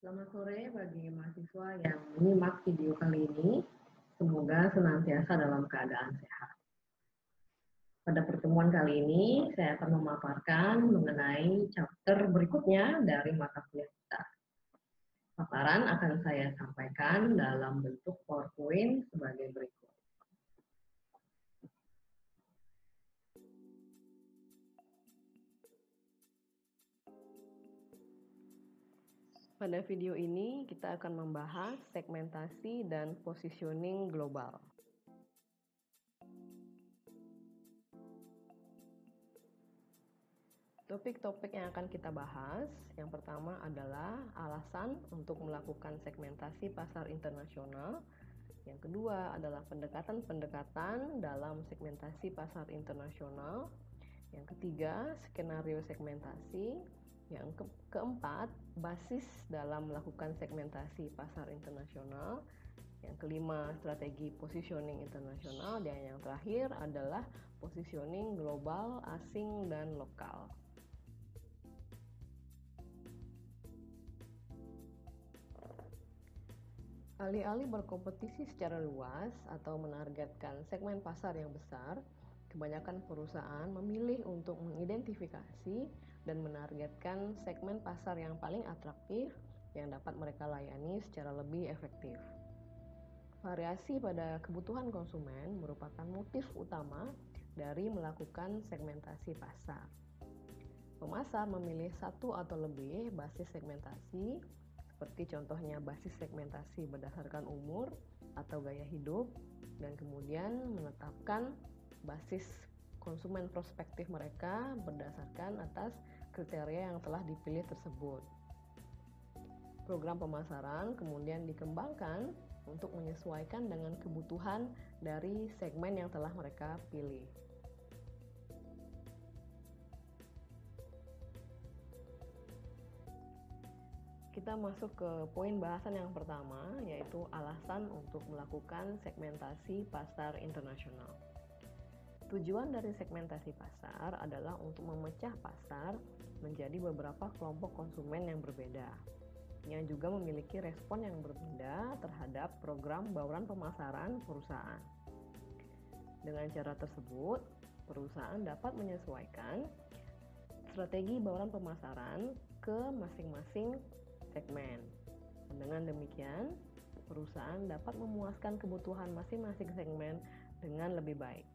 Selamat sore bagi mahasiswa yang menyimak video kali ini. Semoga senantiasa dalam keadaan sehat. Pada pertemuan kali ini, saya akan memaparkan mengenai chapter berikutnya dari mata kuliah kita. Paparan akan saya sampaikan dalam bentuk PowerPoint sebagai berikut. Pada video ini, kita akan membahas segmentasi dan positioning global. Topik-topik yang akan kita bahas, yang pertama adalah alasan untuk melakukan segmentasi pasar internasional. Yang kedua adalah pendekatan-pendekatan dalam segmentasi pasar internasional. Yang ketiga, skenario segmentasi. Yang keempat, basis dalam melakukan segmentasi pasar internasional. Yang kelima, strategi positioning internasional. Dan yang terakhir adalah positioning global, asing, dan lokal. Alih-alih berkompetisi secara luas atau menargetkan segmen pasar yang besar, kebanyakan perusahaan memilih untuk mengidentifikasi dan menargetkan segmen pasar yang paling atraktif yang dapat mereka layani secara lebih efektif. Variasi pada kebutuhan konsumen merupakan motif utama dari melakukan segmentasi pasar. Pemasar memilih satu atau lebih basis segmentasi, seperti contohnya basis segmentasi berdasarkan umur atau gaya hidup, dan kemudian menetapkan basis konsumen prospektif mereka berdasarkan atas kriteria yang telah dipilih tersebut. Program pemasaran kemudian dikembangkan untuk menyesuaikan dengan kebutuhan dari segmen yang telah mereka pilih. Kita masuk ke poin bahasan yang pertama, yaitu alasan untuk melakukan segmentasi pasar internasional. Tujuan dari segmentasi pasar adalah untuk memecah pasar menjadi beberapa kelompok konsumen yang berbeda, yang juga memiliki respon yang berbeda terhadap program bauran pemasaran perusahaan. Dengan cara tersebut, perusahaan dapat menyesuaikan strategi bauran pemasaran ke masing-masing segmen. Dengan demikian, perusahaan dapat memuaskan kebutuhan masing-masing segmen dengan lebih baik.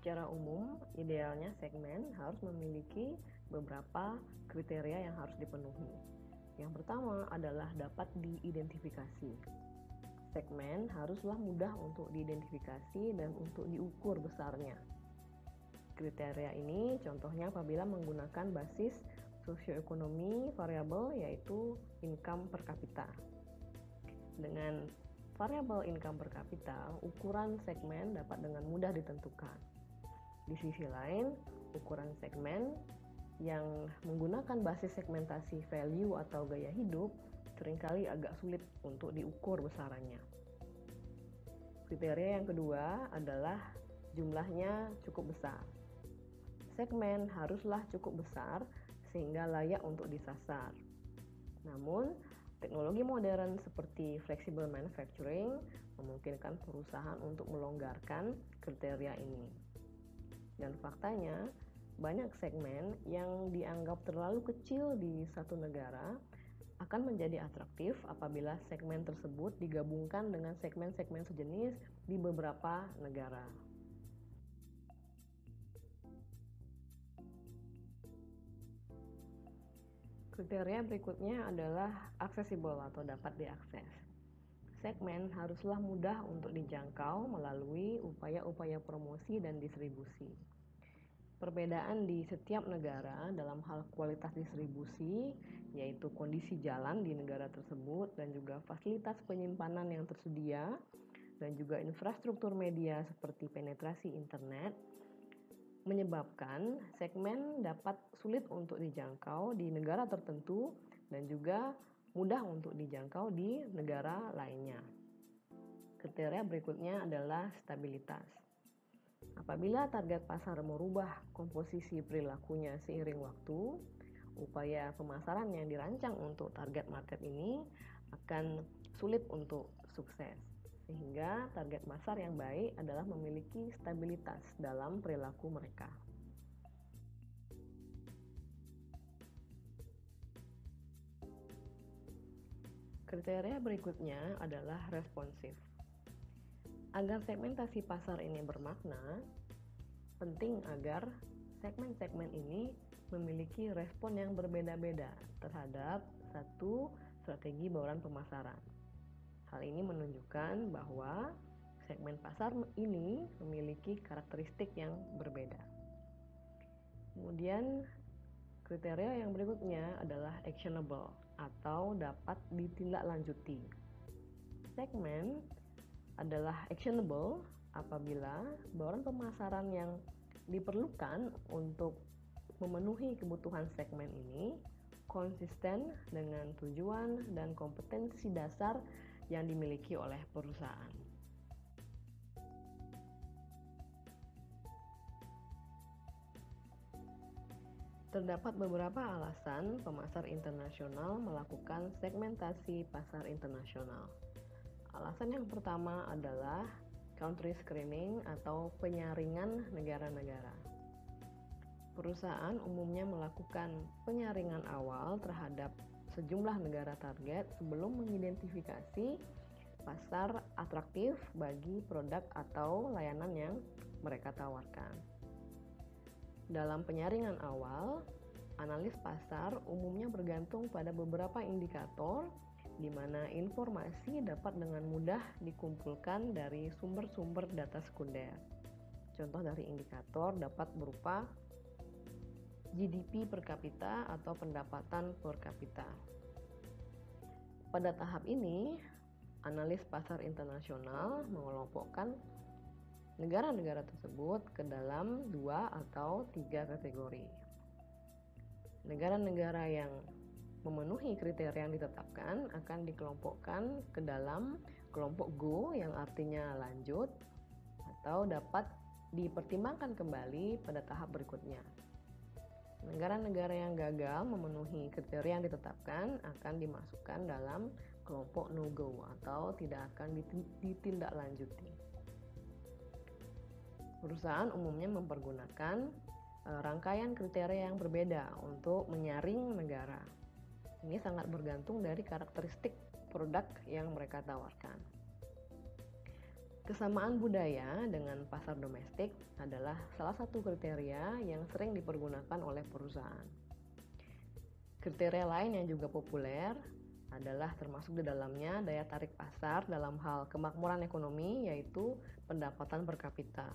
Secara umum, idealnya segmen harus memiliki beberapa kriteria yang harus dipenuhi. Yang pertama adalah dapat diidentifikasi. Segmen haruslah mudah untuk diidentifikasi dan untuk diukur besarnya. Kriteria ini contohnya apabila menggunakan basis sosioekonomi variabel, yaitu income per kapita. Dengan variabel income per kapita, ukuran segmen dapat dengan mudah ditentukan. Di sisi lain, ukuran segmen yang menggunakan basis segmentasi value atau gaya hidup seringkali agak sulit untuk diukur besarannya. Kriteria yang kedua adalah jumlahnya cukup besar. Segmen haruslah cukup besar sehingga layak untuk disasar. Namun, teknologi modern seperti flexible manufacturing memungkinkan perusahaan untuk melonggarkan kriteria ini. Dan faktanya, banyak segmen yang dianggap terlalu kecil di satu negara akan menjadi atraktif apabila segmen tersebut digabungkan dengan segmen-segmen sejenis di beberapa negara. Kriteria berikutnya adalah accessible atau dapat diakses. Segmen haruslah mudah untuk dijangkau melalui upaya-upaya promosi dan distribusi. Perbedaan di setiap negara dalam hal kualitas distribusi, yaitu kondisi jalan di negara tersebut dan juga fasilitas penyimpanan yang tersedia, dan juga infrastruktur media seperti penetrasi internet, menyebabkan segmen dapat sulit untuk dijangkau di negara tertentu dan juga mudah untuk dijangkau di negara lainnya. Kriteria berikutnya adalah stabilitas. Apabila target pasar merubah komposisi perilakunya seiring waktu, upaya pemasaran yang dirancang untuk target market ini akan sulit untuk sukses. Sehingga target pasar yang baik adalah memiliki stabilitas dalam perilaku mereka. Kriteria berikutnya adalah responsif. Agar segmentasi pasar ini bermakna, penting agar segmen-segmen ini memiliki respon yang berbeda-beda terhadap satu strategi bauran pemasaran. Hal ini menunjukkan bahwa segmen pasar ini memiliki karakteristik yang berbeda. Kemudian kriteria yang berikutnya adalah actionable atau dapat ditindaklanjuti. Segmen adalah actionable apabila bauran pemasaran yang diperlukan untuk memenuhi kebutuhan segmen ini konsisten dengan tujuan dan kompetensi dasar yang dimiliki oleh perusahaan. Terdapat beberapa alasan pemasar internasional melakukan segmentasi pasar internasional. Alasan yang pertama adalah country screening atau penyaringan negara-negara. Perusahaan umumnya melakukan penyaringan awal terhadap sejumlah negara target sebelum mengidentifikasi pasar atraktif bagi produk atau layanan yang mereka tawarkan. Dalam penyaringan awal, analis pasar umumnya bergantung pada beberapa indikator di mana informasi dapat dengan mudah dikumpulkan dari sumber-sumber data sekunder. Contoh dari indikator dapat berupa GDP per kapita atau pendapatan per kapita. Pada tahap ini, analis pasar internasional mengelompokkan negara-negara tersebut ke dalam 2 atau 3 kategori. Negara-negara yang memenuhi kriteria yang ditetapkan akan dikelompokkan ke dalam kelompok Go yang artinya lanjut atau dapat dipertimbangkan kembali pada tahap berikutnya. Negara-negara yang gagal memenuhi kriteria yang ditetapkan akan dimasukkan dalam kelompok no-go atau tidak akan ditindaklanjuti. Perusahaan umumnya mempergunakan rangkaian kriteria yang berbeda untuk menyaring negara. Ini sangat bergantung dari karakteristik produk yang mereka tawarkan. Kesamaan budaya dengan pasar domestik adalah salah satu kriteria yang sering dipergunakan oleh perusahaan. Kriteria lain yang juga populer adalah termasuk di dalamnya daya tarik pasar dalam hal kemakmuran ekonomi, yaitu pendapatan per kapita.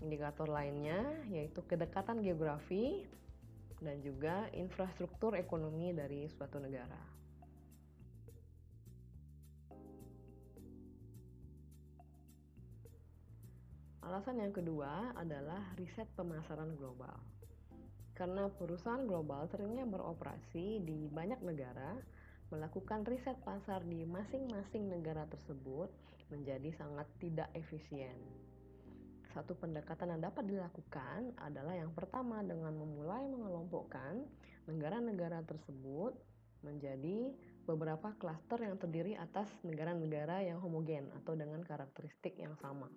Indikator lainnya yaitu kedekatan geografi dan juga infrastruktur ekonomi dari suatu negara. Alasan yang kedua adalah riset pemasaran global. Karena perusahaan global seringnya beroperasi di banyak negara, melakukan riset pasar di masing-masing negara tersebut menjadi sangat tidak efisien. Satu pendekatan yang dapat dilakukan adalah yang pertama dengan memulai mengelompokkan negara-negara tersebut menjadi beberapa klaster yang terdiri atas negara-negara yang homogen atau dengan karakteristik yang sama.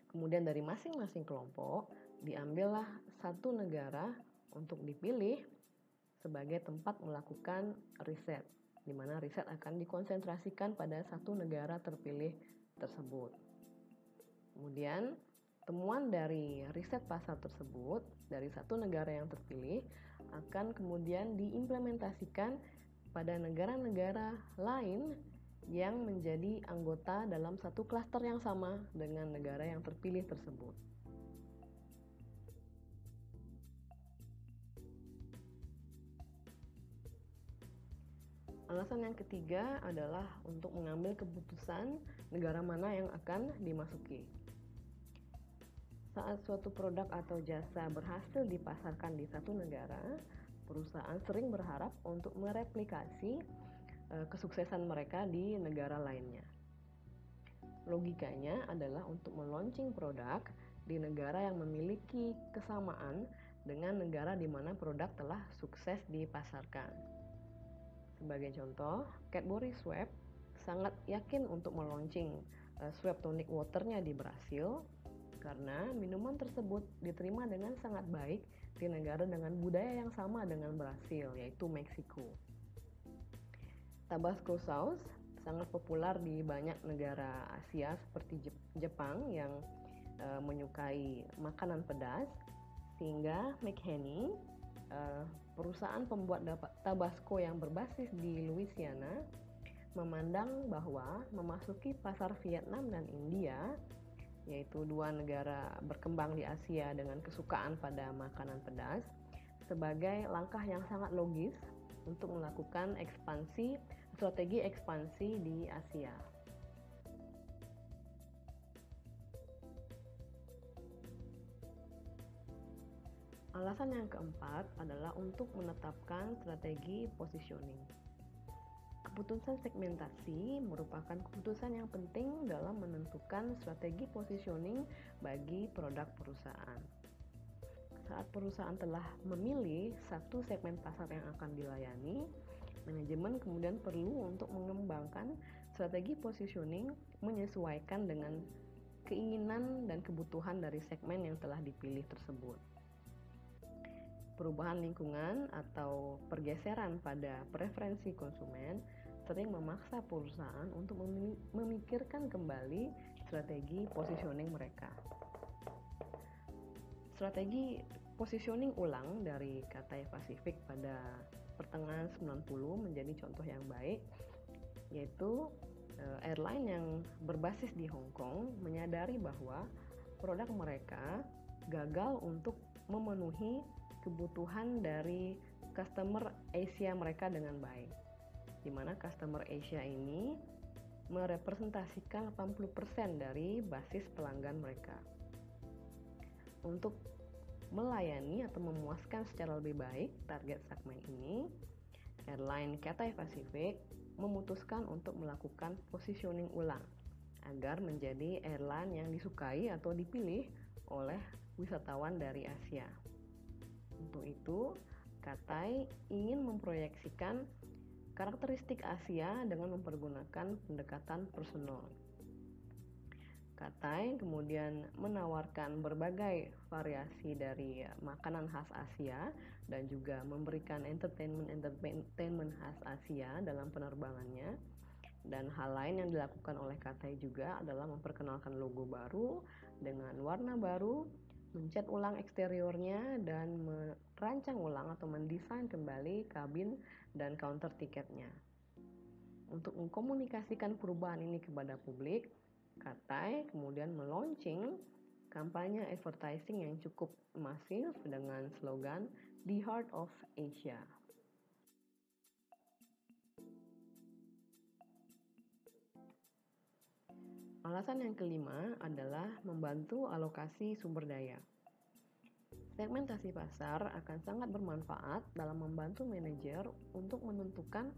Kemudian dari masing-masing kelompok diambillah satu negara untuk dipilih sebagai tempat melakukan riset, di mana riset akan dikonsentrasikan pada satu negara terpilih tersebut. Kemudian temuan dari riset pasar tersebut dari satu negara yang terpilih akan kemudian diimplementasikan pada negara-negara lain yang menjadi anggota dalam satu klaster yang sama dengan negara yang terpilih tersebut. Alasan yang ketiga adalah untuk mengambil keputusan negara mana yang akan dimasuki. Saat suatu produk atau jasa berhasil dipasarkan di satu negara, perusahaan sering berharap untuk mereplikasi kesuksesan mereka di negara lainnya. Logikanya adalah untuk meluncing produk di negara yang memiliki kesamaan dengan negara di mana produk telah sukses dipasarkan. Sebagai contoh, Cadbury Schweppes sangat yakin untuk meluncing Schweppes tonic waternya di Brasil karena minuman tersebut diterima dengan sangat baik di negara dengan budaya yang sama dengan Brasil, yaitu Meksiko. Tabasco sauce sangat populer di banyak negara Asia seperti Jepang yang menyukai makanan pedas, sehingga McHenry, perusahaan pembuat Tabasco yang berbasis di Louisiana, memandang bahwa memasuki pasar Vietnam dan India, yaitu dua negara berkembang di Asia dengan kesukaan pada makanan pedas, sebagai langkah yang sangat logis untuk melakukan strategi ekspansi di Asia. Alasan yang keempat adalah untuk menetapkan strategi positioning. Keputusan segmentasi merupakan keputusan yang penting dalam menentukan strategi positioning bagi produk perusahaan. Saat perusahaan telah memilih satu segmen pasar yang akan dilayani, manajemen kemudian perlu untuk mengembangkan strategi positioning menyesuaikan dengan keinginan dan kebutuhan dari segmen yang telah dipilih tersebut. Perubahan lingkungan atau pergeseran pada preferensi konsumen sering memaksa perusahaan untuk memikirkan kembali strategi positioning mereka. Strategi positioning ulang dari Cathay Pacific pada pertengahan 90 menjadi contoh yang baik, yaitu airline yang berbasis di Hong Kong menyadari bahwa produk mereka gagal untuk memenuhi kebutuhan dari customer Asia mereka dengan baik, di mana customer Asia ini merepresentasikan 80% dari basis pelanggan mereka. Untuk melayani atau memuaskan secara lebih baik target segmen ini, airline Cathay Pacific memutuskan untuk melakukan positioning ulang agar menjadi airline yang disukai atau dipilih oleh wisatawan dari Asia. Untuk itu, Cathay ingin memproyeksikan karakteristik Asia dengan mempergunakan pendekatan personal. Cathay kemudian menawarkan berbagai variasi dari makanan khas Asia dan juga memberikan entertainment khas Asia dalam penerbangannya. Dan hal lain yang dilakukan oleh Cathay juga adalah memperkenalkan logo baru dengan warna baru, mencat ulang eksteriornya, dan merancang ulang atau mendesain kembali kabin dan counter tiketnya. Untuk mengkomunikasikan perubahan ini kepada publik, Cathay kemudian meluncing kampanye advertising yang cukup masif dengan slogan The Heart of Asia. Alasan yang kelima adalah membantu alokasi sumber daya. Segmentasi pasar akan sangat bermanfaat dalam membantu manajer untuk menentukan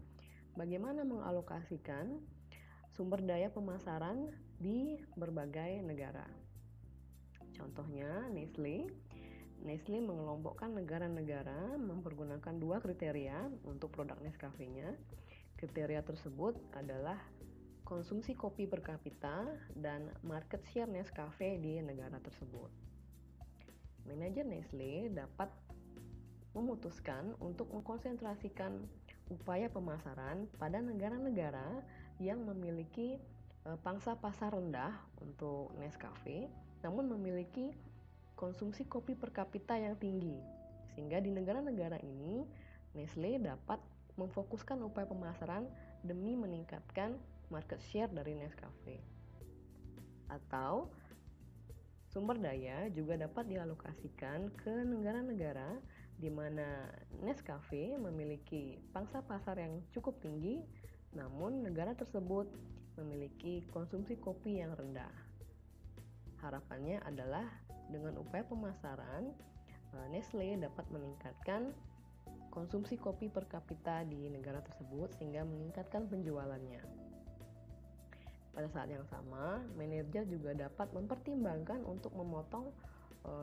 bagaimana mengalokasikan sumber daya pemasaran di berbagai negara. Contohnya, Nestle mengelompokkan negara-negara mempergunakan dua kriteria untuk produk Nescafe-nya. Kriteria tersebut adalah konsumsi kopi per kapita dan market share Nescafe di negara tersebut. Manajer Nestle dapat memutuskan untuk mengkonsentrasikan upaya pemasaran pada negara-negara yang memiliki pangsa pasar rendah untuk Nescafe, namun memiliki konsumsi kopi per kapita yang tinggi. Sehingga di negara-negara ini, Nestle dapat memfokuskan upaya pemasaran demi meningkatkan market share dari Nescafe. Atau sumber daya juga dapat dialokasikan ke negara-negara di mana Nescafe memiliki pangsa pasar yang cukup tinggi, namun negara tersebut memiliki konsumsi kopi yang rendah. Harapannya adalah dengan upaya pemasaran, Nestle dapat meningkatkan konsumsi kopi per kapita di negara tersebut sehingga meningkatkan penjualannya. Pada saat yang sama, manajer juga dapat mempertimbangkan untuk memotong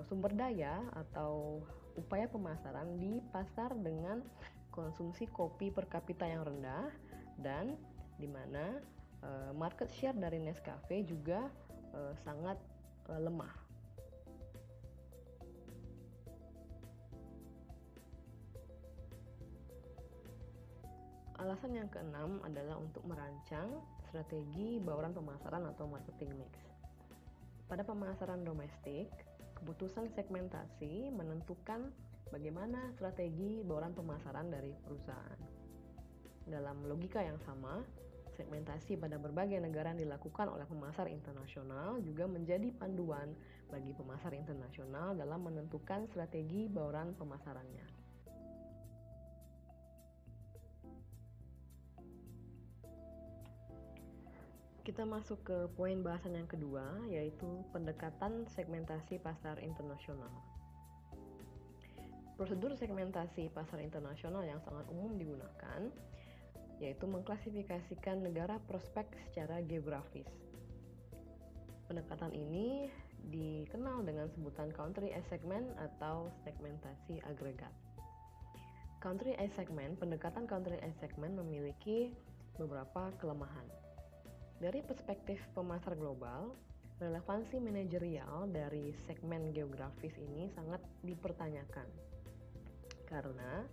sumber daya atau upaya pemasaran di pasar dengan konsumsi kopi per kapita yang rendah dan di mana market share dari Nescafe juga sangat lemah. Alasan yang keenam adalah untuk merancang strategi bauran pemasaran atau marketing mix. Pada pemasaran domestik, keputusan segmentasi menentukan bagaimana strategi bauran pemasaran dari perusahaan. Dalam logika yang sama, segmentasi pada berbagai negara yang dilakukan oleh pemasar internasional juga menjadi panduan bagi pemasar internasional dalam menentukan strategi bauran pemasarannya. Kita masuk ke poin bahasan yang kedua, yaitu pendekatan segmentasi pasar internasional. Prosedur segmentasi pasar internasional yang sangat umum digunakan, yaitu mengklasifikasikan negara prospek secara geografis. Pendekatan ini dikenal dengan sebutan country as segment atau segmentasi agregat. Country as segment, pendekatan country as segment memiliki beberapa kelemahan. Dari perspektif pemasar global, relevansi manajerial dari segmen geografis ini sangat dipertanyakan. Karena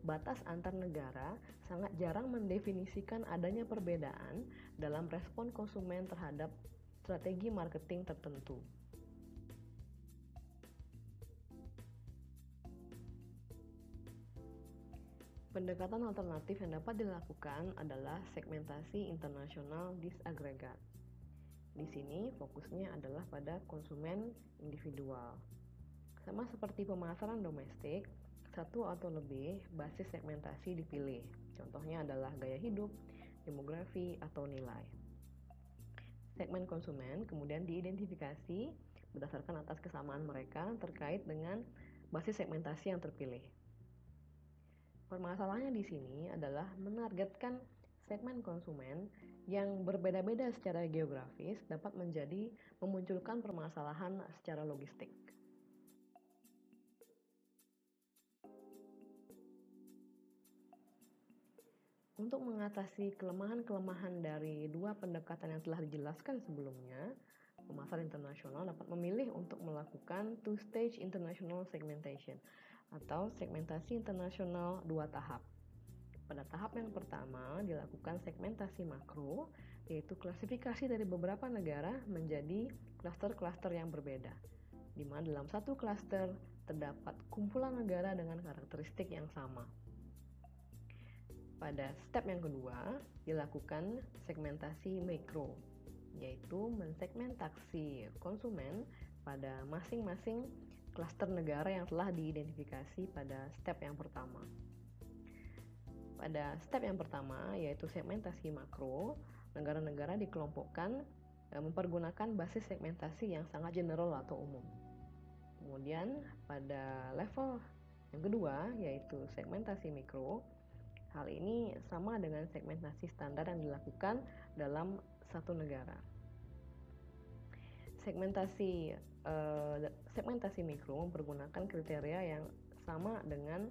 batas antar negara sangat jarang mendefinisikan adanya perbedaan dalam respon konsumen terhadap strategi marketing tertentu. Pendekatan alternatif yang dapat dilakukan adalah segmentasi internasional disagregat. Di sini fokusnya adalah pada konsumen individual. Sama seperti pemasaran domestik, satu atau lebih basis segmentasi dipilih. Contohnya adalah gaya hidup, demografi, atau nilai. Segmen konsumen kemudian diidentifikasi berdasarkan atas kesamaan mereka terkait dengan basis segmentasi yang terpilih. Permasalahannya di sini adalah menargetkan segmen konsumen yang berbeda-beda secara geografis dapat memunculkan permasalahan secara logistik. Untuk mengatasi kelemahan-kelemahan dari dua pendekatan yang telah dijelaskan sebelumnya, pemasar internasional dapat memilih untuk melakukan two-stage international segmentation atau segmentasi internasional dua tahap. Pada tahap yang pertama dilakukan segmentasi makro, yaitu klasifikasi dari beberapa negara menjadi klaster-klaster yang berbeda, di mana dalam satu klaster terdapat kumpulan negara dengan karakteristik yang sama. Pada step yang kedua dilakukan segmentasi mikro, yaitu mensegmentasi konsumen pada masing-masing klaster negara yang telah diidentifikasi pada step yang pertama. Pada step yang pertama, yaitu segmentasi makro, negara-negara dikelompokkan mempergunakan basis segmentasi yang sangat general atau umum. Kemudian pada level yang kedua, yaitu segmentasi mikro, hal ini sama dengan segmentasi standar yang dilakukan dalam satu negara. Segmentasi mikro mempergunakan kriteria yang sama dengan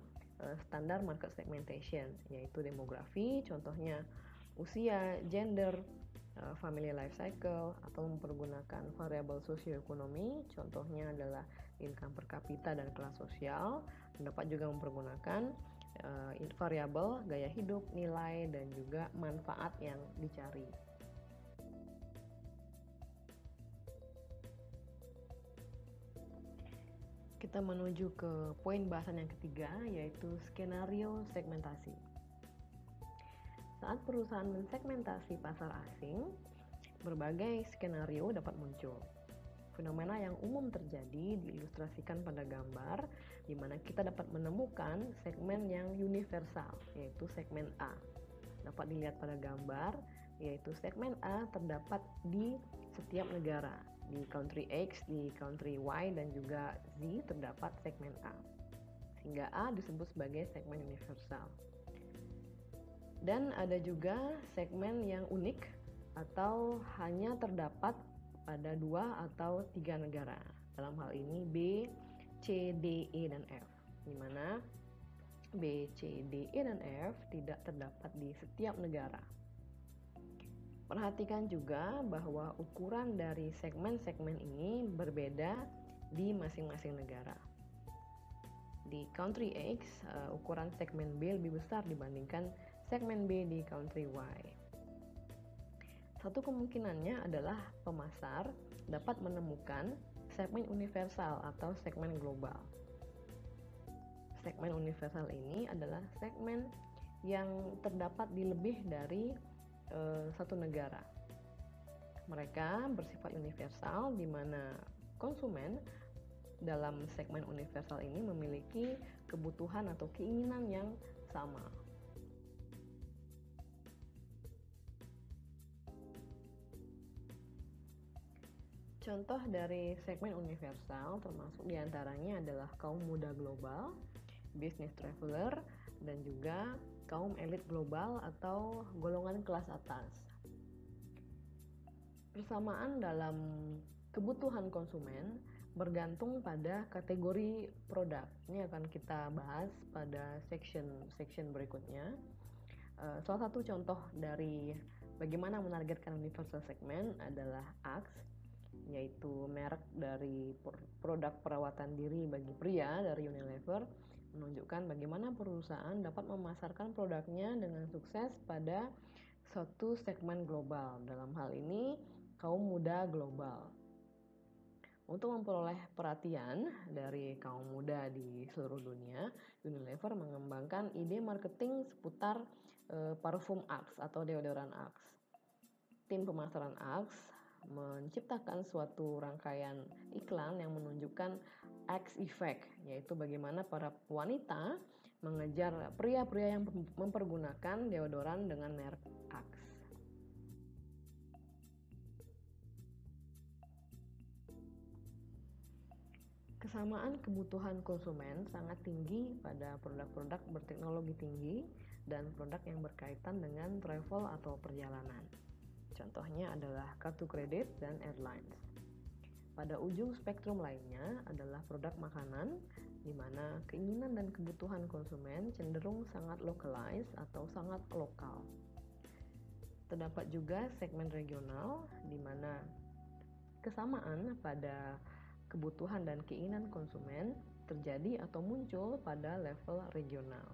standar market segmentation, yaitu demografi, contohnya usia, gender, family life cycle, atau mempergunakan variabel sosioekonomi, contohnya adalah income per kapita dan kelas sosial. Dapat juga mempergunakan variabel gaya hidup, nilai, dan juga manfaat yang dicari. Kita menuju ke poin bahasan yang ketiga, yaitu skenario segmentasi. Saat perusahaan mensegmentasi pasar asing, berbagai skenario dapat muncul. Fenomena yang umum terjadi diilustrasikan pada gambar, di mana kita dapat menemukan segmen yang universal, yaitu segmen A. Dapat dilihat pada gambar, yaitu segmen A terdapat di setiap negara. Di country X, di country Y, dan juga Z terdapat segmen A. Sehingga A disebut sebagai segmen universal. Dan ada juga segmen yang unik, atau hanya terdapat pada 2 atau 3 negara. Dalam hal ini B, C, D, E, dan F, di mana B, C, D, E, dan F tidak terdapat di setiap negara. Perhatikan juga bahwa ukuran dari segmen-segmen ini berbeda di masing-masing negara. Di country X, ukuran segmen B lebih besar dibandingkan segmen B di country Y. Satu kemungkinannya adalah pemasar dapat menemukan segmen universal atau segmen global. Segmen universal ini adalah segmen yang terdapat di lebih dari satu negara. Mereka bersifat universal, di mana konsumen dalam segmen universal ini memiliki kebutuhan atau keinginan yang sama. Contoh dari segmen universal termasuk diantaranya adalah kaum muda global, business traveler, dan juga kaum elit global atau golongan kelas atas. Persamaan dalam kebutuhan konsumen bergantung pada kategori produk. Ini akan kita bahas pada section berikutnya. Salah satu contoh dari bagaimana menargetkan universal segment adalah Axe, yaitu merek dari produk perawatan diri bagi pria dari Unilever, menunjukkan bagaimana perusahaan dapat memasarkan produknya dengan sukses pada suatu segmen global, dalam hal ini kaum muda global. Untuk memperoleh perhatian dari kaum muda di seluruh dunia, Unilever mengembangkan ide marketing seputar parfum Axe atau deodoran Axe. Tim pemasaran Axe menciptakan suatu rangkaian iklan yang menunjukkan Axe Effect, yaitu bagaimana para wanita mengejar pria-pria yang mempergunakan deodoran dengan merek Axe. Kesamaan kebutuhan konsumen sangat tinggi pada produk-produk berteknologi tinggi dan produk yang berkaitan dengan travel atau perjalanan. Contohnya adalah kartu kredit dan airlines. Pada ujung spektrum lainnya adalah produk makanan, di mana keinginan dan kebutuhan konsumen cenderung sangat localized atau sangat lokal. Terdapat juga segmen regional, di mana kesamaan pada kebutuhan dan keinginan konsumen terjadi atau muncul pada level regional.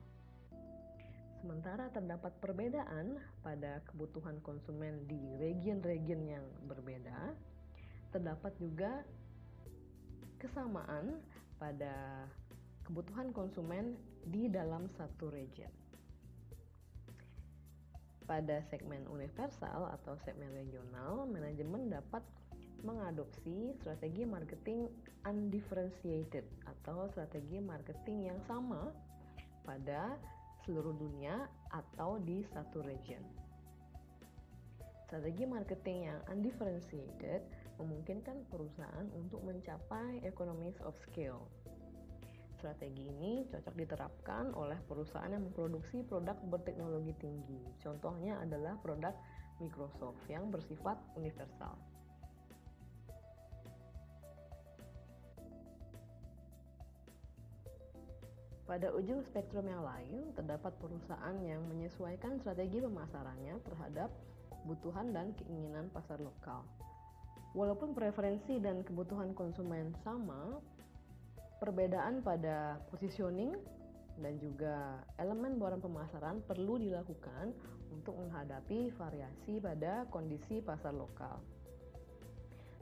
Sementara terdapat perbedaan pada kebutuhan konsumen di region-region yang berbeda, terdapat juga kesamaan pada kebutuhan konsumen di dalam satu region. Pada segmen universal atau segmen regional, manajemen dapat mengadopsi strategi marketing undifferentiated atau strategi marketing yang sama pada seluruh dunia atau di satu region. Strategi marketing yang undifferentiated memungkinkan perusahaan untuk mencapai economies of scale. Strategi ini cocok diterapkan oleh perusahaan yang memproduksi produk berteknologi tinggi. Contohnya adalah produk Microsoft yang bersifat universal. Pada ujung spektrum yang lain, terdapat perusahaan yang menyesuaikan strategi pemasarannya terhadap kebutuhan dan keinginan pasar lokal. Walaupun preferensi dan kebutuhan konsumen sama, perbedaan pada positioning dan juga elemen barang pemasaran perlu dilakukan untuk menghadapi variasi pada kondisi pasar lokal.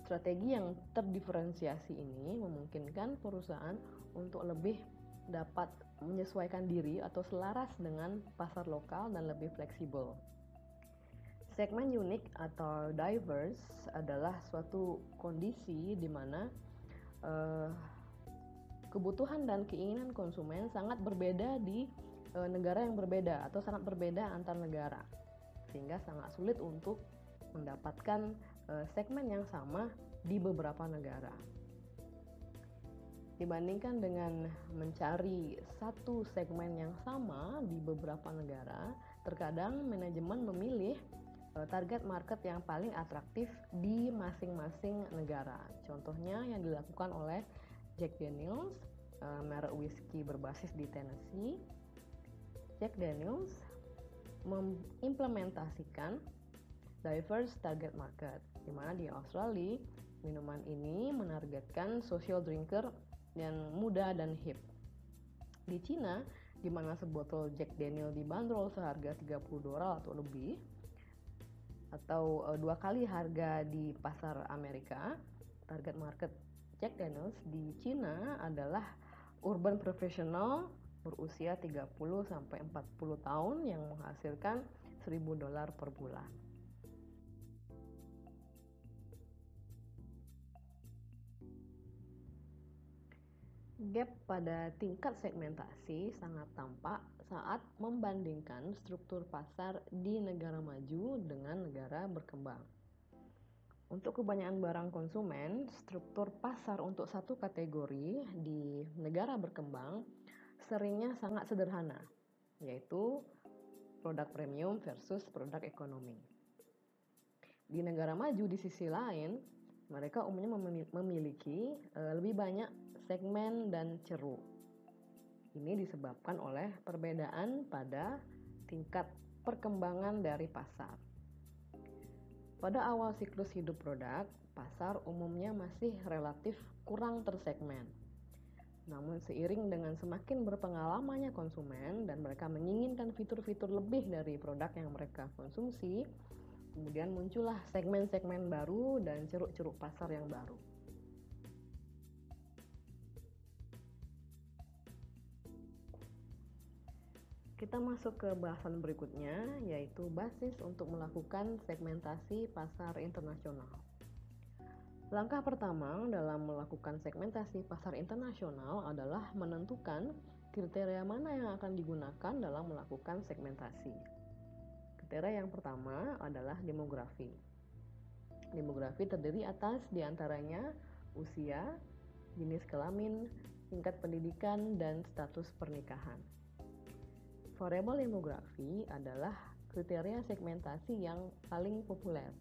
Strategi yang terdiferensiasi ini memungkinkan perusahaan untuk lebih dapat menyesuaikan diri atau selaras dengan pasar lokal dan lebih fleksibel. Segmen unik atau diverse adalah suatu kondisi di mana kebutuhan dan keinginan konsumen sangat berbeda di negara yang berbeda atau sangat berbeda antar negara, sehingga sangat sulit untuk mendapatkan segmen yang sama di beberapa negara. Dibandingkan dengan mencari satu segmen yang sama di beberapa negara, terkadang manajemen memilih target market yang paling atraktif di masing-masing negara. Contohnya yang dilakukan oleh Jack Daniel's, merek whisky berbasis di Tennessee. Jack Daniel's mengimplementasikan diverse target market, di mana di Australia minuman ini menargetkan social drinker yang muda dan hip. Di Cina, di mana sebotol Jack Daniel dibanderol seharga $30 atau lebih, atau 2 kali harga di pasar Amerika, target market Jack Daniel's di Cina adalah urban professional berusia 30-40 tahun yang menghasilkan $1.000 per bulan. Gap pada tingkat segmentasi sangat tampak saat membandingkan struktur pasar di negara maju dengan negara berkembang. Untuk kebanyakan barang konsumen, struktur pasar untuk satu kategori di negara berkembang seringnya sangat sederhana, yaitu produk premium versus produk ekonomi. Di negara maju di sisi lain, mereka umumnya memiliki lebih banyak segmen dan ceruk. Ini disebabkan oleh perbedaan pada tingkat perkembangan dari pasar. Pada awal siklus hidup produk, pasar umumnya masih relatif kurang tersegmen. Namun seiring dengan semakin berpengalamannya konsumen dan mereka menginginkan fitur-fitur lebih dari produk yang mereka konsumsi, kemudian muncullah segmen-segmen baru dan ceruk-ceruk pasar yang baru. Kita masuk ke bahasan berikutnya, yaitu basis untuk melakukan segmentasi pasar internasional. Langkah pertama dalam melakukan segmentasi pasar internasional adalah menentukan kriteria mana yang akan digunakan dalam melakukan segmentasi. Kriteria yang pertama adalah demografi. Demografi terdiri atas diantaranya usia, jenis kelamin, tingkat pendidikan, dan status pernikahan. Variabel demografi adalah kriteria segmentasi yang paling populer.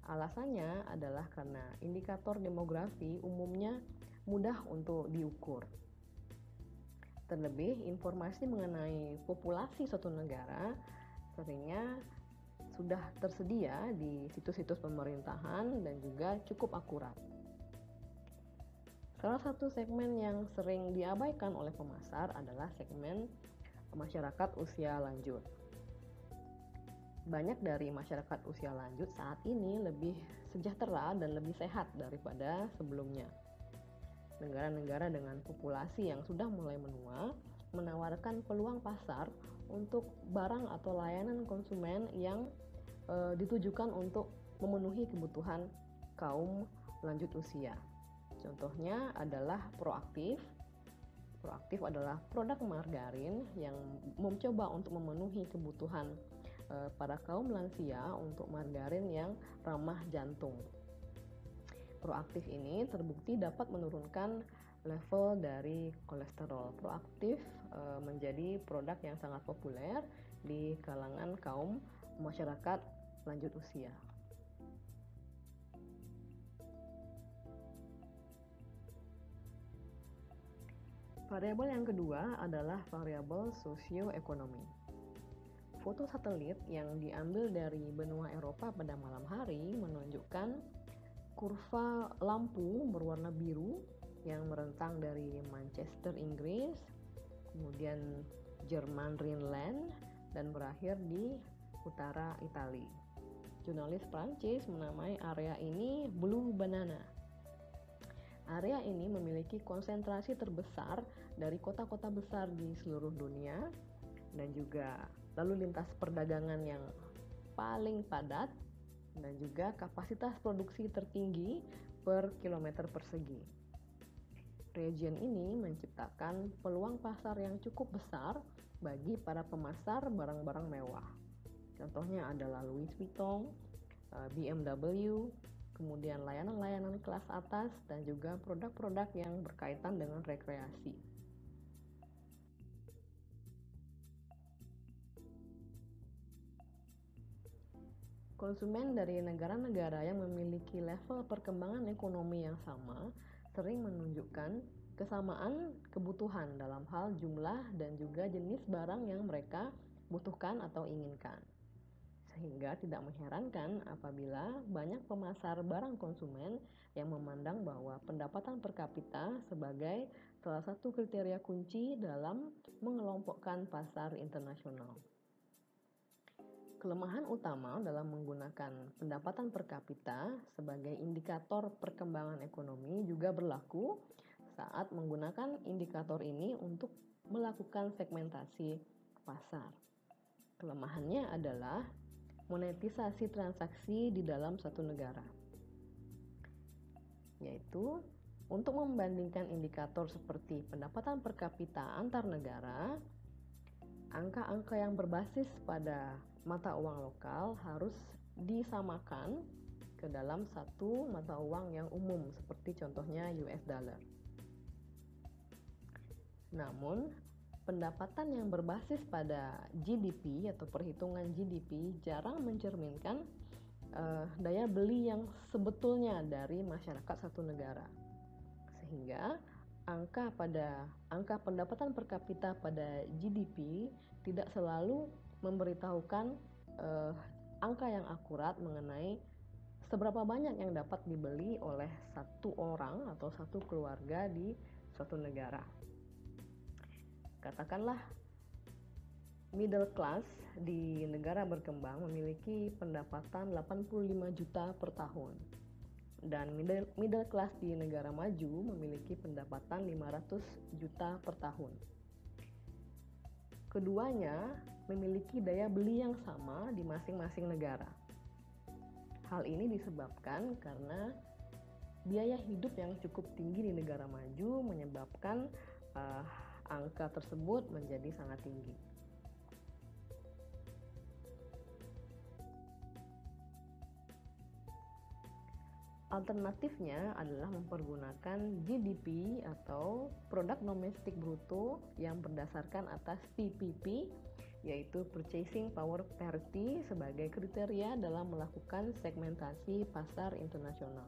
Alasannya adalah karena indikator demografi umumnya mudah untuk diukur. Terlebih, informasi mengenai populasi suatu negara seringnya sudah tersedia di situs-situs pemerintahan dan juga cukup akurat. Salah satu segmen yang sering diabaikan oleh pemasar adalah segmen masyarakat usia lanjut. Banyak dari masyarakat usia lanjut saat ini lebih sejahtera dan lebih sehat daripada sebelumnya. Negara-negara dengan populasi yang sudah mulai menua menawarkan peluang pasar untuk barang atau layanan konsumen yang ditujukan untuk memenuhi kebutuhan kaum lanjut usia. Contohnya adalah Proaktif. Proaktif adalah produk margarin yang mencoba untuk memenuhi kebutuhan para kaum lansia untuk margarin yang ramah jantung. Proaktif ini terbukti dapat menurunkan level dari kolesterol. Proaktif menjadi produk yang sangat populer di kalangan kaum masyarakat lanjut usia. Variabel yang kedua adalah variabel sosioekonomi. Foto satelit yang diambil dari benua Eropa pada malam hari menunjukkan kurva lampu berwarna biru yang merentang dari Manchester, Inggris, kemudian Jerman, Rhineland, dan berakhir di utara Italia. Jurnalis Prancis menamai area ini Blue Banana. Area ini memiliki konsentrasi terbesar dari kota-kota besar di seluruh dunia dan juga lalu lintas perdagangan yang paling padat dan juga kapasitas produksi tertinggi per kilometer persegi. Region ini menciptakan peluang pasar yang cukup besar bagi para pemasar barang-barang mewah. Contohnya adalah Louis Vuitton, BMW, kemudian layanan-layanan kelas atas dan juga produk-produk yang berkaitan dengan rekreasi. Konsumen dari negara-negara yang memiliki level perkembangan ekonomi yang sama sering menunjukkan kesamaan kebutuhan dalam hal jumlah dan juga jenis barang yang mereka butuhkan atau inginkan. Sehingga tidak mengherankan apabila banyak pemasar barang konsumen yang memandang bahwa pendapatan per kapita sebagai salah satu kriteria kunci dalam mengelompokkan pasar internasional. Kelemahan utama dalam menggunakan pendapatan per kapita sebagai indikator perkembangan ekonomi juga berlaku saat menggunakan indikator ini untuk melakukan segmentasi pasar. Kelemahannya adalah monetisasi transaksi di dalam satu negara, yaitu untuk membandingkan indikator seperti pendapatan per kapita antar negara, angka-angka yang berbasis pada mata uang lokal harus disamakan ke dalam satu mata uang yang umum seperti contohnya US dollar. Namun, pendapatan yang berbasis pada GDP atau perhitungan GDP jarang mencerminkan daya beli yang sebetulnya dari masyarakat satu negara. Sehingga angka pendapatan per kapita pada GDP tidak selalu memberitahukan angka yang akurat mengenai seberapa banyak yang dapat dibeli oleh satu orang atau satu keluarga di suatu negara. Katakanlah middle class di negara berkembang memiliki pendapatan 85 juta per tahun, dan middle class di negara maju memiliki pendapatan 500 juta per tahun. Keduanya memiliki daya beli yang sama di masing-masing negara. Hal ini disebabkan karena biaya hidup yang cukup tinggi di negara maju menyebabkan angka tersebut menjadi sangat tinggi. Alternatifnya adalah mempergunakan GDP atau Produk Domestik Bruto yang berdasarkan atas PPP, yaitu Purchasing Power Parity, sebagai kriteria dalam melakukan segmentasi pasar internasional.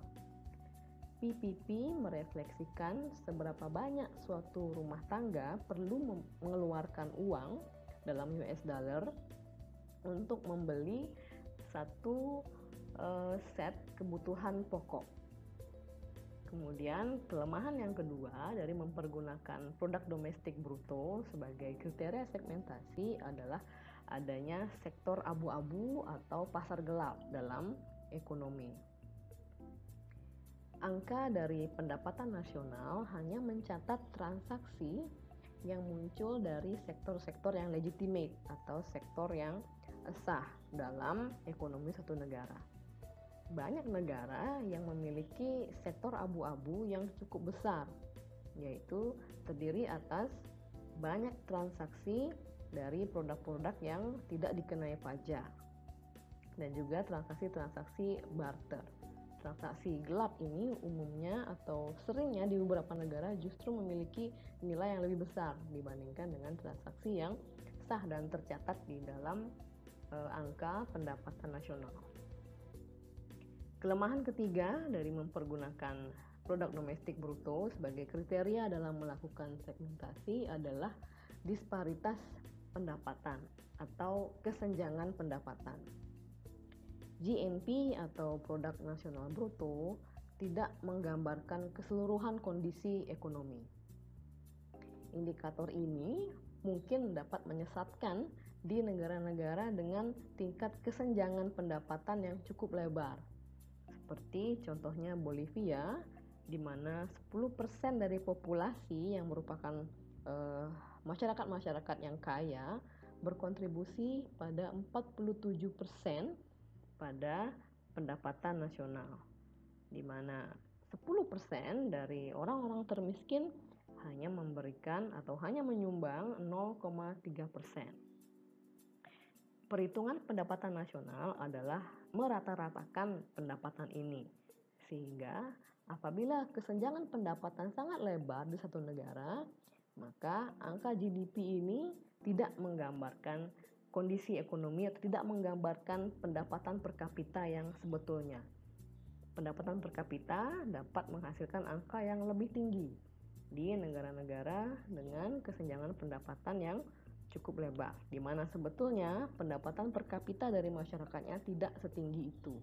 PPP merefleksikan seberapa banyak suatu rumah tangga perlu mengeluarkan uang dalam US dollar untuk membeli satu set kebutuhan pokok. Kemudian kelemahan yang kedua dari mempergunakan produk domestik bruto sebagai kriteria segmentasi adalah adanya sektor abu-abu atau pasar gelap dalam ekonomi. Angka dari pendapatan nasional hanya mencatat transaksi yang muncul dari sektor-sektor yang legitimate atau sektor yang sah dalam ekonomi satu negara. Banyak negara yang memiliki sektor abu-abu yang cukup besar, yaitu terdiri atas banyak transaksi dari produk-produk yang tidak dikenai pajak dan juga transaksi-transaksi barter. Transaksi gelap ini umumnya atau seringnya di beberapa negara justru memiliki nilai yang lebih besar dibandingkan dengan transaksi yang sah dan tercatat di dalam angka pendapatan nasional. Kelemahan ketiga dari mempergunakan produk domestik bruto sebagai kriteria dalam melakukan segmentasi adalah disparitas pendapatan atau kesenjangan pendapatan. GNP atau produk nasional bruto tidak menggambarkan keseluruhan kondisi ekonomi. Indikator ini mungkin dapat menyesatkan di negara-negara dengan tingkat kesenjangan pendapatan yang cukup lebar. Seperti contohnya Bolivia, di mana 10% dari populasi yang merupakan masyarakat-masyarakat yang kaya berkontribusi pada 47% pada pendapatan nasional, di mana 10% dari orang-orang termiskin hanya memberikan atau hanya menyumbang 0,3%. Perhitungan pendapatan nasional adalah merata-ratakan pendapatan ini, sehingga apabila kesenjangan pendapatan sangat lebar di satu negara, maka angka GDP ini tidak menggambarkan kondisi ekonomi atau tidak menggambarkan pendapatan per kapita yang sebetulnya. Pendapatan per kapita dapat menghasilkan angka yang lebih tinggi di negara-negara dengan kesenjangan pendapatan yang cukup lebar, di mana sebetulnya pendapatan per kapita dari masyarakatnya tidak setinggi itu.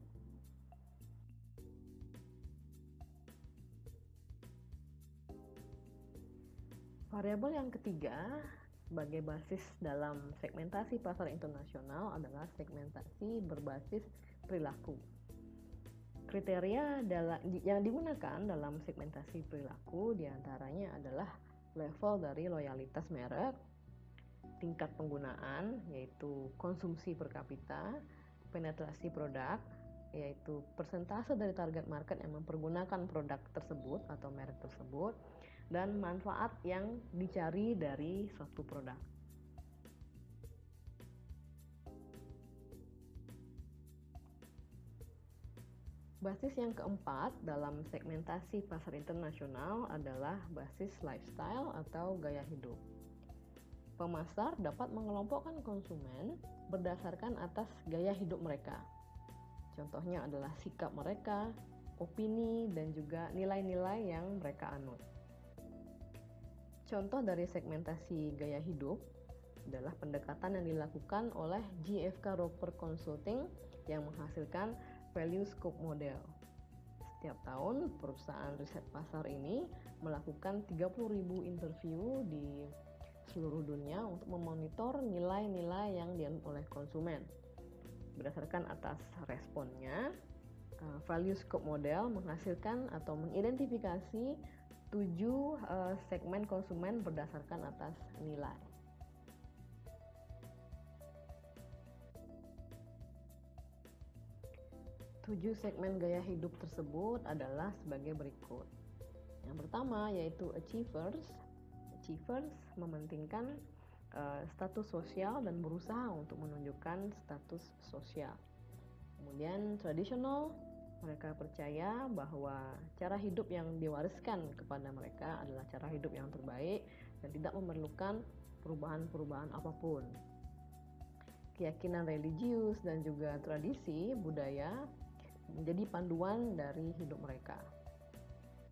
Variabel yang ketiga sebagai basis dalam segmentasi pasar internasional adalah segmentasi berbasis perilaku. Kriteria yang digunakan dalam segmentasi perilaku diantaranya adalah level dari loyalitas merek, tingkat penggunaan yaitu konsumsi per kapita, penetrasi produk yaitu persentase dari target market yang mempergunakan produk tersebut atau merek tersebut, dan manfaat yang dicari dari suatu produk. Basis yang keempat dalam segmentasi pasar internasional adalah basis lifestyle atau gaya hidup. Pemasar dapat mengelompokkan konsumen berdasarkan atas gaya hidup mereka. Contohnya adalah sikap mereka, opini, dan juga nilai-nilai yang mereka anut. Contoh dari segmentasi gaya hidup adalah pendekatan yang dilakukan oleh GfK Roper Consulting yang menghasilkan Value Scope Model. Setiap tahun, perusahaan riset pasar ini melakukan 30.000 interview di seluruh dunia untuk memonitor nilai-nilai yang dianut oleh konsumen. Berdasarkan atas responnya, Value Scope Model menghasilkan atau mengidentifikasi 7 segmen konsumen berdasarkan atas nilai. Tujuh segmen gaya hidup tersebut adalah sebagai berikut. Yang pertama yaitu Achievers. Achievers mementingkan status sosial dan berusaha untuk menunjukkan status sosial. Kemudian Traditional, mereka percaya bahwa cara hidup yang diwariskan kepada mereka adalah cara hidup yang terbaik dan tidak memerlukan perubahan-perubahan apapun. Keyakinan religius dan juga tradisi budaya menjadi panduan dari hidup mereka.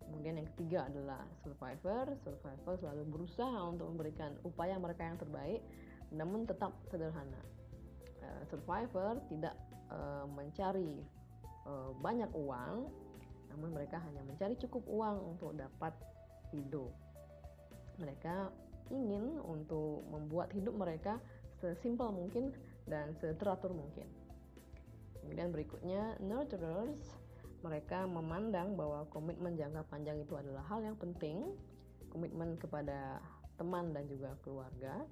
Kemudian yang ketiga adalah Survivor. Survivor selalu berusaha untuk memberikan upaya mereka yang terbaik, namun tetap sederhana. Survivor tidak mencari banyak uang, namun mereka hanya mencari cukup uang untuk dapat hidup. Mereka ingin untuk membuat hidup mereka sesimpel mungkin dan seteratur mungkin. Kemudian berikutnya Nurturers. Mereka memandang bahwa komitmen jangka panjang itu adalah hal yang penting, komitmen kepada teman dan juga keluarga.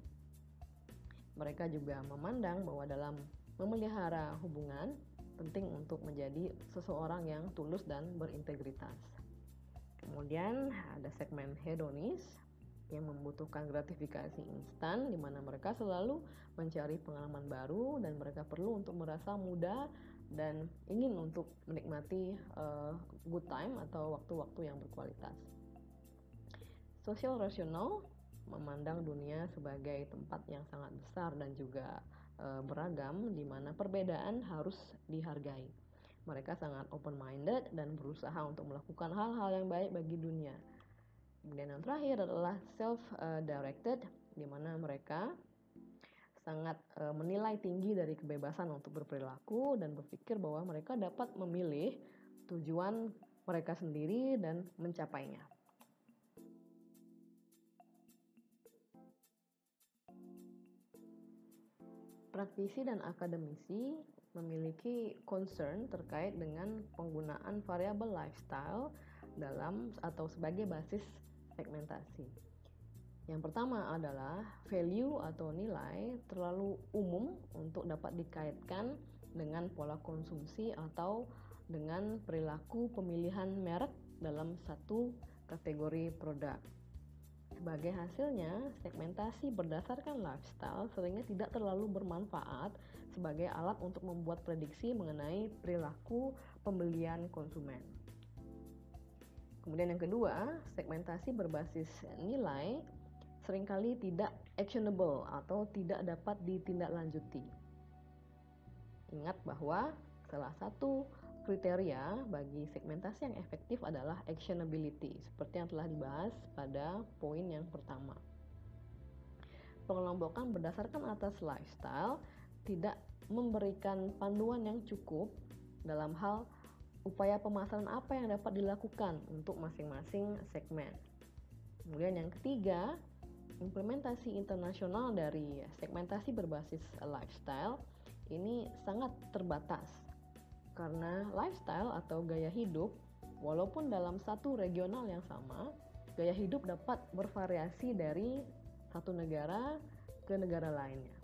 Mereka juga memandang bahwa dalam memelihara hubungan penting untuk menjadi seseorang yang tulus dan berintegritas. Kemudian ada segmen hedonis yang membutuhkan gratifikasi instan, di mana mereka selalu mencari pengalaman baru dan mereka perlu untuk merasa muda dan ingin untuk menikmati good time atau waktu-waktu yang berkualitas. Social rational memandang dunia sebagai tempat yang sangat besar dan juga beragam, di mana perbedaan harus dihargai. Mereka sangat open-minded dan berusaha untuk melakukan hal-hal yang baik bagi dunia. Kemudian yang terakhir adalah self-directed, di mana mereka sangat menilai tinggi dari kebebasan untuk berperilaku dan berpikir bahwa mereka dapat memilih tujuan mereka sendiri dan mencapainya. Praktisi dan akademisi memiliki concern terkait dengan penggunaan variabel lifestyle dalam atau sebagai basis segmentasi. Yang pertama adalah value atau nilai terlalu umum untuk dapat dikaitkan dengan pola konsumsi atau dengan perilaku pemilihan merek dalam satu kategori produk. Sebagai hasilnya, segmentasi berdasarkan lifestyle seringnya tidak terlalu bermanfaat sebagai alat untuk membuat prediksi mengenai perilaku pembelian konsumen. Kemudian yang kedua, segmentasi berbasis nilai seringkali tidak actionable atau tidak dapat ditindaklanjuti. Ingat bahwa salah satu kriteria bagi segmentasi yang efektif adalah actionability, seperti yang telah dibahas pada poin yang pertama. Pengelompokan berdasarkan atas lifestyle tidak memberikan panduan yang cukup dalam hal upaya pemasaran apa yang dapat dilakukan untuk masing-masing segmen. Kemudian yang ketiga, implementasi internasional dari segmentasi berbasis lifestyle ini sangat terbatas karena lifestyle atau gaya hidup, walaupun dalam satu regional yang sama, gaya hidup dapat bervariasi dari satu negara ke negara lainnya.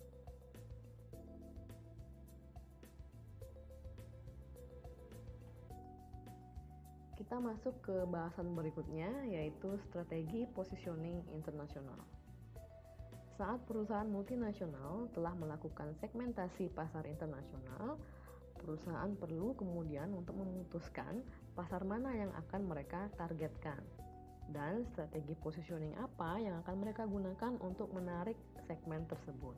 Kita masuk ke bahasan berikutnya, yaitu strategi positioning internasional. Saat perusahaan multinasional telah melakukan segmentasi pasar internasional, perusahaan perlu kemudian untuk memutuskan pasar mana yang akan mereka targetkan dan strategi positioning apa yang akan mereka gunakan untuk menarik segmen tersebut.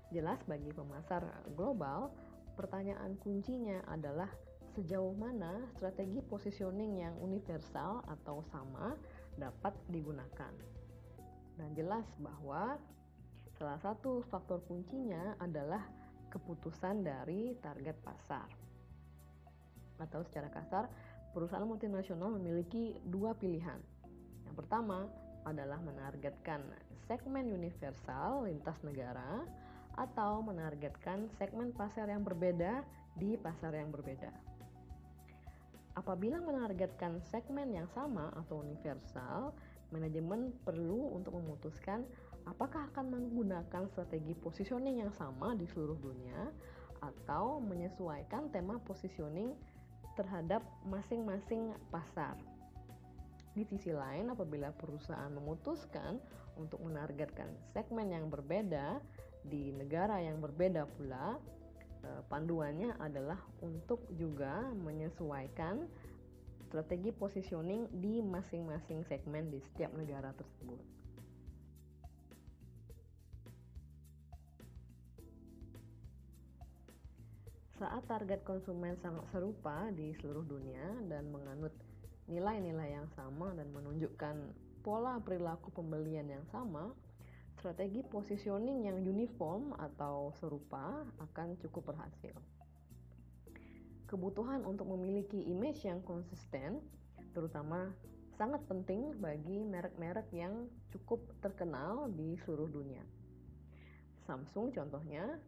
Jelas bagi pemasar global, pertanyaan kuncinya adalah sejauh mana strategi positioning yang universal atau sama dapat digunakan. Dan jelas bahwa salah satu faktor kuncinya adalah keputusan dari target pasar. Atau secara kasar, perusahaan multinasional memiliki dua pilihan. Yang pertama adalah menargetkan segmen universal lintas negara atau menargetkan segmen pasar yang berbeda di pasar yang berbeda. Apabila menargetkan segmen yang sama atau universal, manajemen perlu untuk memutuskan apakah akan menggunakan strategi positioning yang sama di seluruh dunia atau menyesuaikan tema positioning terhadap masing-masing pasar. Di sisi lain, apabila perusahaan memutuskan untuk menargetkan segmen yang berbeda di negara yang berbeda pula, panduannya adalah untuk juga menyesuaikan strategi positioning di masing-masing segmen di setiap negara tersebut. Saat target konsumen sangat serupa di seluruh dunia dan menganut nilai-nilai yang sama dan menunjukkan pola perilaku pembelian yang sama, strategi positioning yang uniform atau serupa akan cukup berhasil. Kebutuhan untuk memiliki image yang konsisten, terutama sangat penting bagi merek-merek yang cukup terkenal di seluruh dunia. Samsung contohnya,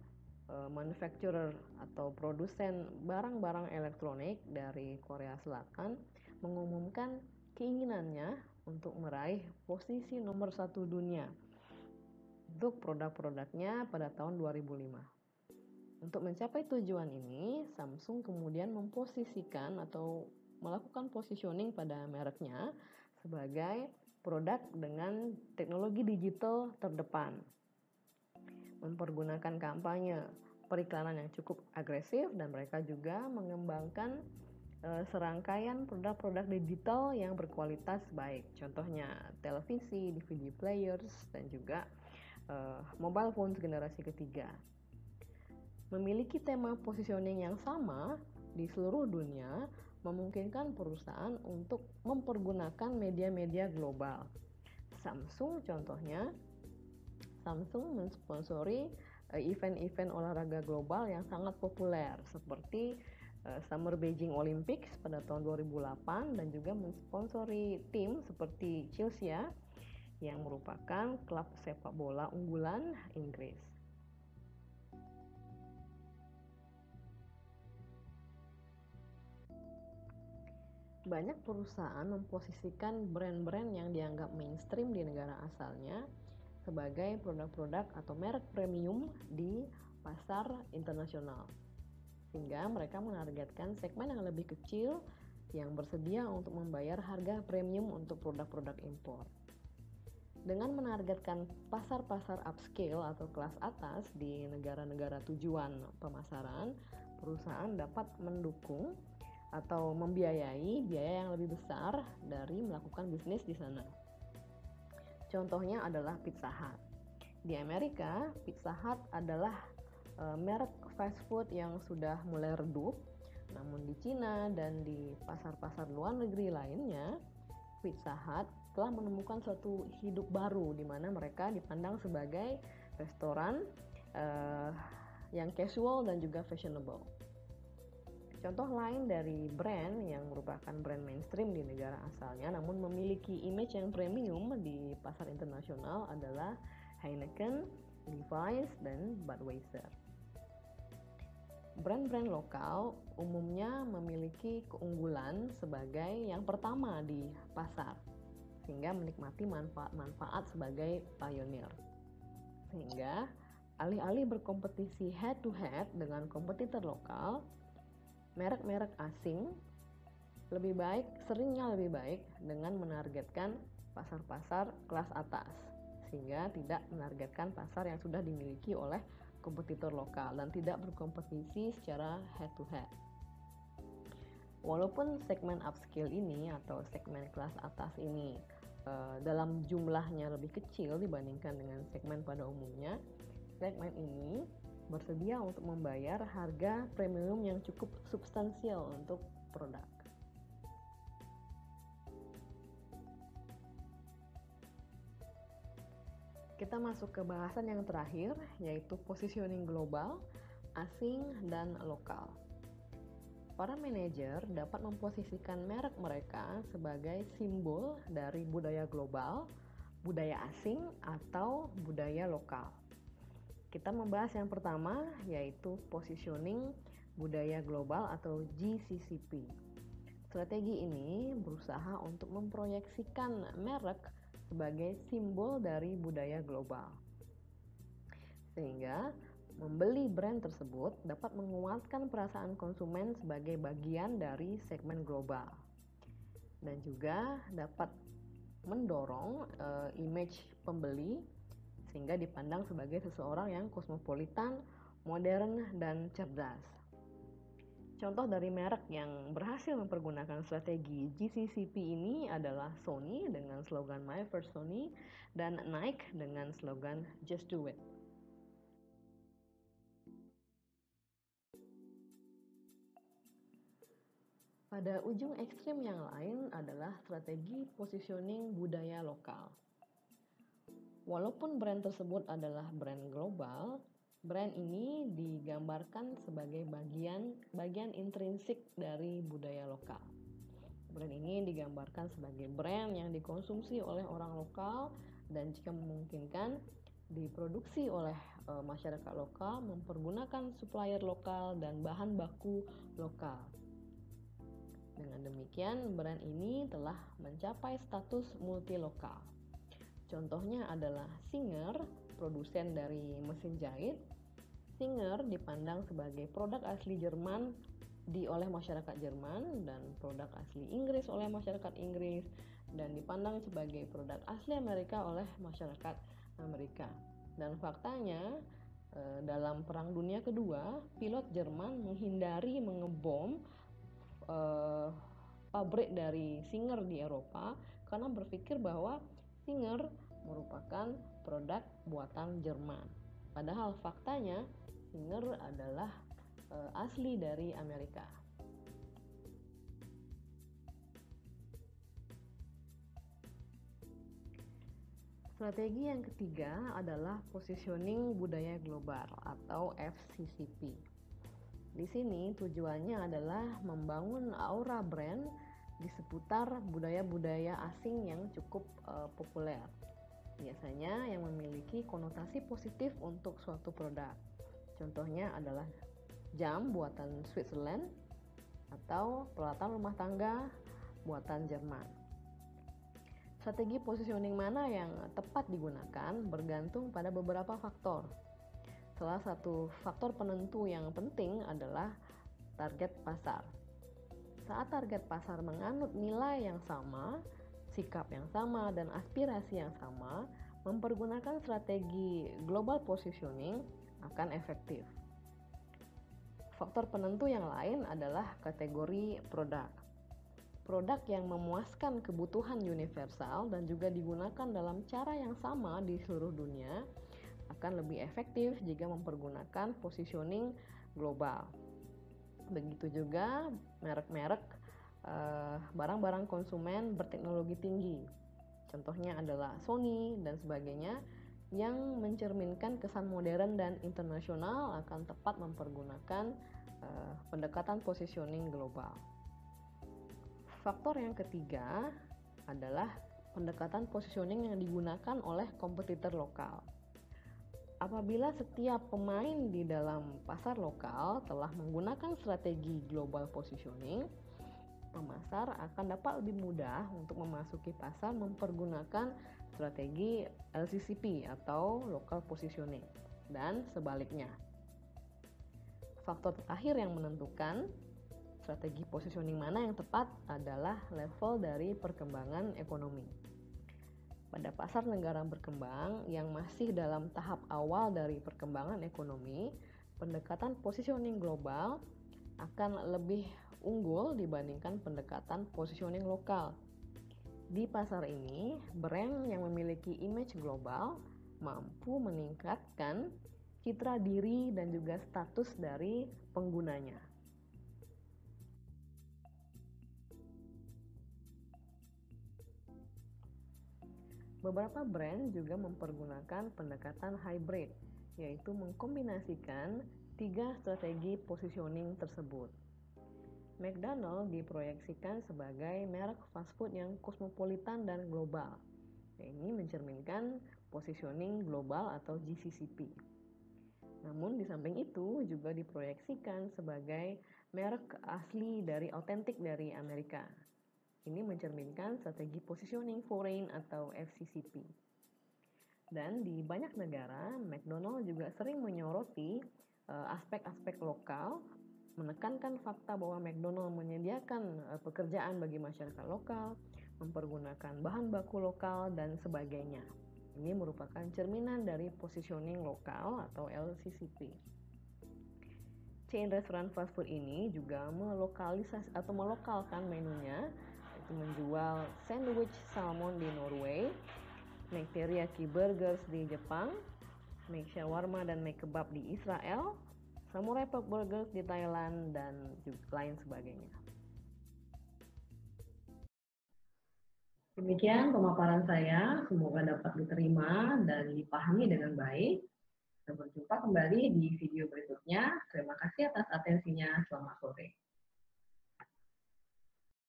manufacturer atau produsen barang-barang elektronik dari Korea Selatan mengumumkan keinginannya untuk meraih posisi nomor 1 dunia untuk produk-produknya pada tahun 2005. Untuk mencapai tujuan ini, Samsung kemudian memposisikan atau melakukan positioning pada mereknya sebagai produk dengan teknologi digital terdepan. Mempergunakan kampanye periklanan yang cukup agresif dan mereka juga mengembangkan serangkaian produk-produk digital yang berkualitas baik. Contohnya televisi, DVD players, dan juga mobile phones generasi ketiga. Memiliki tema positioning yang sama di seluruh dunia memungkinkan perusahaan untuk mempergunakan media-media global. Samsung contohnya, Samsung mensponsori event-event olahraga global yang sangat populer seperti Summer Beijing Olympics pada tahun 2008 dan juga mensponsori tim seperti Chelsea yang merupakan klub sepak bola unggulan Inggris. Banyak perusahaan memposisikan brand-brand yang dianggap mainstream di negara asalnya sebagai produk-produk atau merek premium di pasar internasional, sehingga mereka menargetkan segmen yang lebih kecil yang bersedia untuk membayar harga premium untuk produk-produk impor. Dengan menargetkan pasar-pasar upscale atau kelas atas di negara-negara tujuan pemasaran, perusahaan dapat mendukung atau membiayai biaya yang lebih besar dari melakukan bisnis di sana. Contohnya adalah Pizza Hut. Di Amerika, Pizza Hut adalah merek fast food yang sudah mulai redup. Namun di Cina dan di pasar-pasar luar negeri lainnya, Pizza Hut telah menemukan suatu hidup baru di mana mereka dipandang sebagai restoran yang casual dan juga fashionable. Contoh lain dari brand yang merupakan brand mainstream di negara asalnya namun memiliki image yang premium di pasar internasional adalah Heineken, Levi's, dan Budweiser. Brand-brand lokal umumnya memiliki keunggulan sebagai yang pertama di pasar, sehingga menikmati manfaat-manfaat sebagai pionir. Sehingga alih-alih berkompetisi head-to-head dengan kompetitor lokal, merek-merek asing seringnya lebih baik dengan menargetkan pasar-pasar kelas atas, sehingga tidak menargetkan pasar yang sudah dimiliki oleh kompetitor lokal dan tidak berkompetisi secara head to head. Walaupun segmen upscale ini atau segmen kelas atas ini dalam jumlahnya lebih kecil dibandingkan dengan segmen pada umumnya, segmen ini bersedia untuk membayar harga premium yang cukup substansial untuk produk. Kita masuk ke bahasan yang terakhir, yaitu positioning global, asing, dan lokal. Para manajer dapat memposisikan merek mereka sebagai simbol dari budaya global, budaya asing, atau budaya lokal. Kita membahas yang pertama, yaitu positioning budaya global atau GCCP. Strategi ini berusaha untuk memproyeksikan merek sebagai simbol dari budaya global. Sehingga membeli brand tersebut dapat menguatkan perasaan konsumen sebagai bagian dari segmen global. Dan juga dapat mendorong image pembeli sehingga dipandang sebagai seseorang yang kosmopolitan, modern, dan cerdas. Contoh dari merek yang berhasil mempergunakan strategi GCCP ini adalah Sony dengan slogan My First Sony dan Nike dengan slogan Just Do It. Pada ujung ekstrim yang lain adalah strategi positioning budaya lokal. Walaupun brand tersebut adalah brand global, brand ini digambarkan sebagai bagian intrinsik dari budaya lokal. Brand ini digambarkan sebagai brand yang dikonsumsi oleh orang lokal dan jika memungkinkan diproduksi oleh masyarakat lokal, mempergunakan supplier lokal dan bahan baku lokal. Dengan demikian, brand ini telah mencapai status multilokal. Contohnya adalah Singer, produsen dari mesin jahit. Singer dipandang sebagai produk asli Jerman oleh masyarakat Jerman dan produk asli Inggris oleh masyarakat Inggris dan dipandang sebagai produk asli Amerika oleh masyarakat Amerika. Dan faktanya dalam Perang Dunia Kedua, pilot Jerman menghindari mengebom pabrik dari Singer di Eropa karena berpikir bahwa Singer merupakan produk buatan Jerman. Padahal faktanya Singer adalah asli dari Amerika. Strategi yang ketiga adalah positioning budaya global atau FCCP. Di sini tujuannya adalah membangun aura brand di seputar budaya-budaya asing yang cukup populer. Biasanya yang memiliki konotasi positif untuk suatu produk. Contohnya adalah jam buatan Switzerland atau peralatan rumah tangga buatan Jerman. Strategi positioning mana yang tepat digunakan bergantung pada beberapa faktor. Salah satu faktor penentu yang penting adalah target pasar. Saat target pasar menganut nilai yang sama, sikap yang sama, dan aspirasi yang sama, mempergunakan strategi global positioning akan efektif. Faktor penentu yang lain adalah kategori produk. Produk yang memuaskan kebutuhan universal dan juga digunakan dalam cara yang sama di seluruh dunia akan lebih efektif jika mempergunakan positioning global. Begitu juga merek-merek barang-barang konsumen berteknologi tinggi. Contohnya adalah Sony dan sebagainya yang mencerminkan kesan modern dan internasional akan tepat mempergunakan pendekatan positioning global. Faktor yang ketiga adalah pendekatan positioning yang digunakan oleh kompetitor lokal. Apabila setiap pemain di dalam pasar lokal telah menggunakan strategi global positioning, pemasar akan dapat lebih mudah untuk memasuki pasar mempergunakan strategi LCCP atau local positioning dan sebaliknya. Faktor terakhir yang menentukan strategi positioning mana yang tepat adalah level dari perkembangan ekonomi. Pada pasar negara berkembang yang masih dalam tahap awal dari perkembangan ekonomi, pendekatan positioning global akan lebih unggul dibandingkan pendekatan positioning lokal. Di pasar ini, brand yang memiliki image global mampu meningkatkan citra diri dan juga status dari penggunanya. Beberapa brand juga mempergunakan pendekatan hybrid, yaitu mengkombinasikan 3 strategi positioning tersebut. McDonald diproyeksikan sebagai merek fast food yang kosmopolitan dan global. Ini mencerminkan positioning global atau GCCP. Namun di samping itu juga diproyeksikan sebagai merek asli dari otentik dari Amerika. Ini mencerminkan strategi positioning foreign atau FCCP. Dan di banyak negara, McDonald juga sering menyoroti aspek-aspek lokal, menekankan fakta bahwa McDonald menyediakan pekerjaan bagi masyarakat lokal, mempergunakan bahan baku lokal, dan sebagainya. Ini merupakan cerminan dari positioning lokal atau LCCP. Chain restoran fast food ini juga melokalisasi atau melokalkan menunya, yaitu menjual sandwich salmon di Norway, make teriyaki burgers di Jepang, make shawarma dan make kebab di Israel, samurai pork burgers di Thailand, dan juga lain sebagainya. Demikian pemaparan saya, semoga dapat diterima dan dipahami dengan baik. Sampai jumpa kembali di video berikutnya. Terima kasih atas atensinya. Selamat sore.